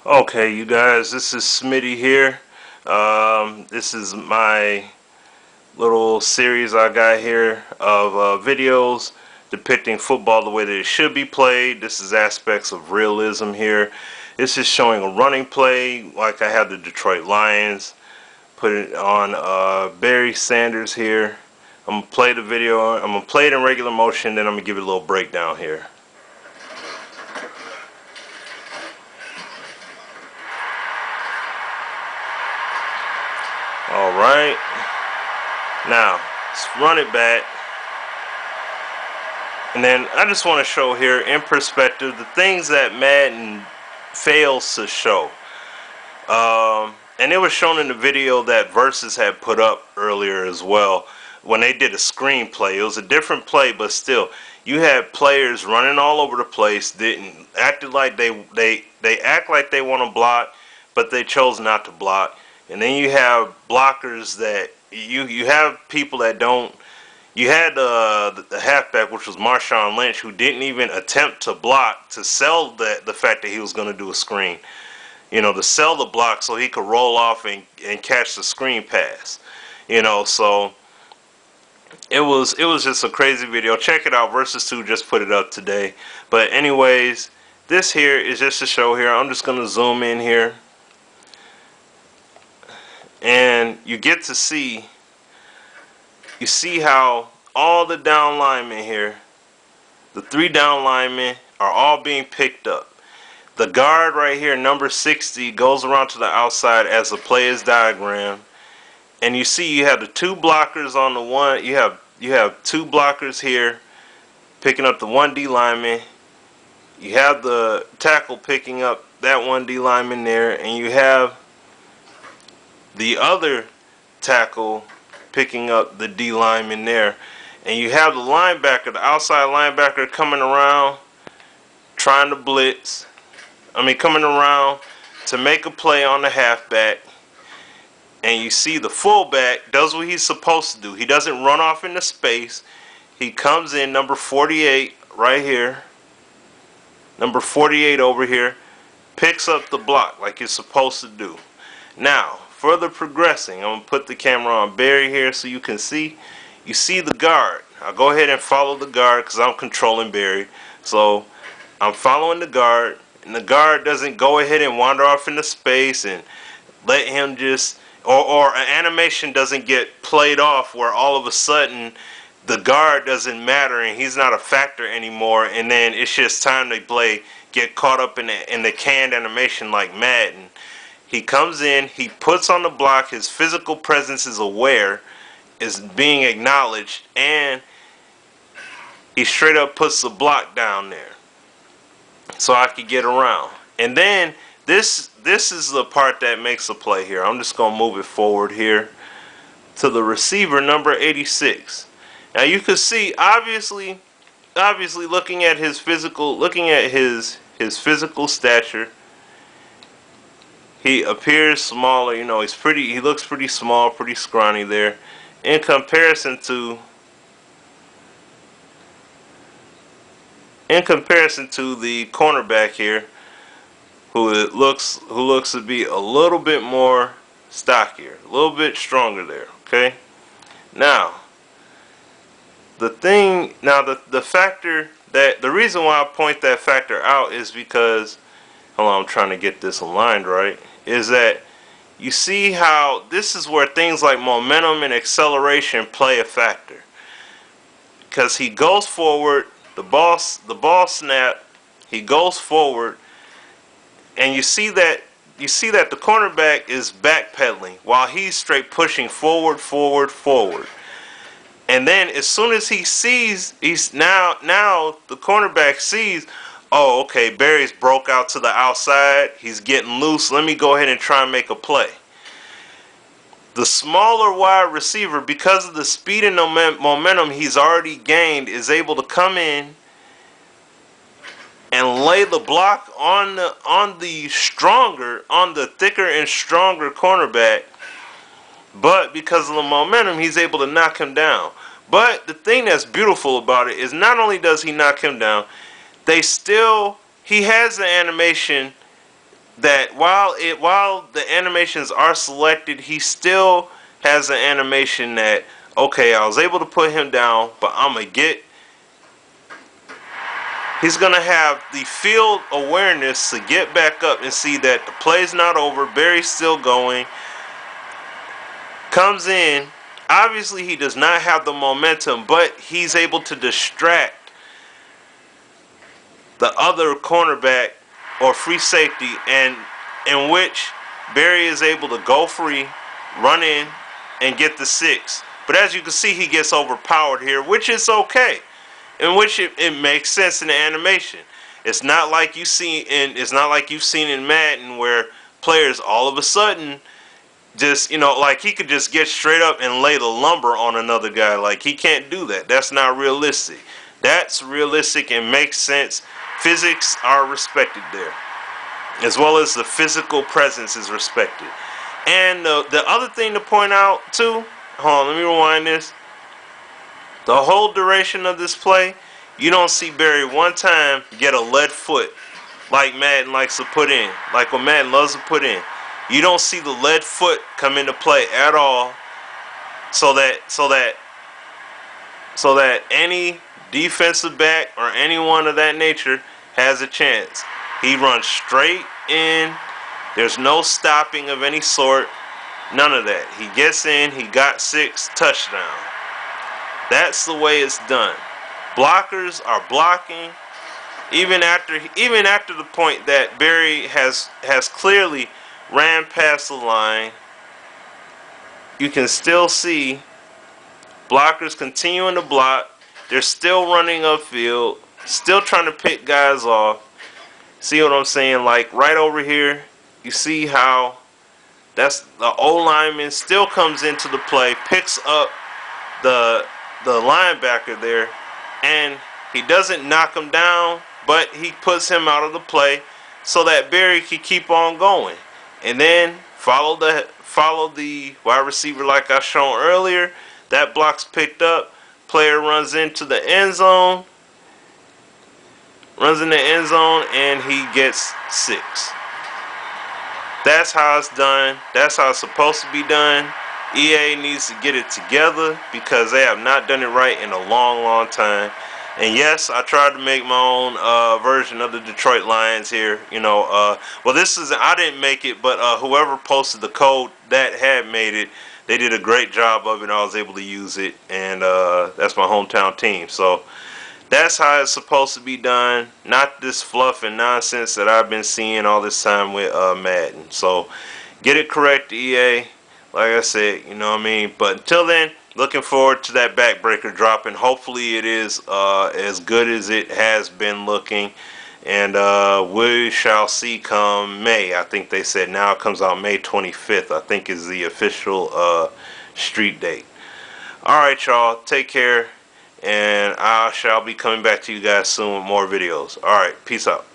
Okay, you guys, this is Smitty here. This is my little series I got here of videos depicting football the way that it should be played. This is aspects of realism here. This is showing a running play like I have the Detroit Lions. Put it on Barry Sanders here. I'm going to play the video. I'm going to play it in regular motion, then I'm going to give it a little breakdown here. Alright, now let's run it back, and then I just want to show here in perspective the things that Madden fails to show, and it was shown in the video that Versus had put up earlier as well when they did a screenplay. It was a different play, but still you had players running all over the place, acted like they act like they want to block, but they chose not to block. And then you have blockers that you have people that don't. You had the halfback, which was Marshawn Lynch, who didn't even attempt to block to sell the fact that he was going to do a screen. You know, to sell the block so he could roll off and catch the screen pass. You know, so it was just a crazy video. Check it out. Versus 2 just put it up today. But anyways, this here is just a show here. I'm just going to zoom in here. And you get to see, how all the down linemen here, the 3 down linemen, are all being picked up. The guard right here, number 60, goes around to the outside as the play is diagrammed. And you see you have the 2 blockers on the one, you have 2 blockers here picking up the 1 D lineman. You have the tackle picking up that 1 D lineman there, and you have the other tackle picking up the D lineman there, and you have the linebacker, the outside linebacker, coming around trying to blitz. Coming around to make a play on the halfback, and you see the fullback does what he's supposed to do. He doesn't run off into space. He comes in, number 48 right here, number 48 over here, picks up the block like it's supposed to do. Now, further progressing, I'm going to put the camera on Barry here so you can see. You see the guard. I'll go ahead and follow the guard because I'm controlling Barry. So I'm following the guard, and the guard doesn't go ahead and wander off into space and let him just, or an animation doesn't get played off where all of a sudden the guard doesn't matter and he's not a factor anymore, and then it's just time to get caught up in the canned animation like Madden. He comes in, he puts on the block, his physical presence is aware, is being acknowledged, and he straight up puts the block down there so I could get around. And then this is the part that makes the play here. I'm just going to move it forward here to the receiver, number 86. Now you can see, obviously looking at his physical stature, he appears smaller. You know, he looks pretty small, pretty scrawny there in comparison to the cornerback here, who looks to be a little bit more stockier, a little bit stronger there. Okay? Now, the reason why I point that factor out is because, hold on, I'm trying to get this aligned right, is that you see how this is where things like momentum and acceleration play a factor. Because he goes forward, the ball snap, he goes forward, and you see that the cornerback is backpedaling while he's straight pushing forward. And then as soon as he sees, now the cornerback sees, oh, okay, Barry's broke out to the outside, he's getting loose, let me go ahead and try and make a play. The smaller wide receiver, because of the speed and momentum he's already gained, is able to come in and lay the block on the thicker and stronger cornerback. But because of the momentum, he's able to knock him down. But the thing that's beautiful about it is not only does he knock him down, he has the animation that while the animations are selected, he still has an animation that, okay, I was able to put him down, but he's gonna have the field awareness to get back up and see that the play's not over, Barry's still going, comes in. Obviously he does not have the momentum, but he's able to distract the other cornerback or free safety, and in which Barry is able to go free, run in, and get the 6. But as you can see, he gets overpowered here, which is okay, in which it makes sense in the animation. It's not like you've seen in Madden where players all of a sudden just, like he could just get straight up and lay the lumber on another guy. Like, he can't do that. That's not realistic. That's realistic and makes sense. Physics are respected there, as well as the physical presence is respected. And the other thing to point out too, hold on, let me rewind this. The whole duration of this play, you don't see Barry one time get a lead foot like Madden likes to put in, like what Madden loves to put in. You don't see the lead foot come into play at all, so that any defensive back or anyone of that nature has a chance. He runs straight in. There's no stopping of any sort. None of that. He gets in. He got 6, touchdown. That's the way it's done. Blockers are blocking even after the point that Barry has clearly ran past the line. You can still see blockers continuing to block. They're still running upfield, still trying to pick guys off. See what I'm saying? Like right over here, you see how that's the O lineman still comes into the play, picks up the linebacker there, and he doesn't knock him down, but he puts him out of the play so that Barry can keep on going. And then follow the wide receiver like I shown earlier. That block's picked up. Player runs into the end zone. Runs in the end zone and he gets 6. That's how it's done. That's how it's supposed to be done. EA needs to get it together because they have not done it right in a long, long time. And yes, I tried to make my own version of the Detroit Lions here. Well, I didn't make it, but whoever posted the code that had made it, they did a great job of it. I was able to use it, and that's my hometown team. So that's how it's supposed to be done. Not this fluff and nonsense that I've been seeing all this time with Madden. So get it correct, EA. Like I said, you know what I mean? But until then, looking forward to that backbreaker dropping. Hopefully it is as good as it has been looking. And we shall see come May. I think they said now it comes out May 25th. I think is the official street date. Alright, y'all. Take care. And I shall be coming back to you guys soon with more videos. Alright, peace out.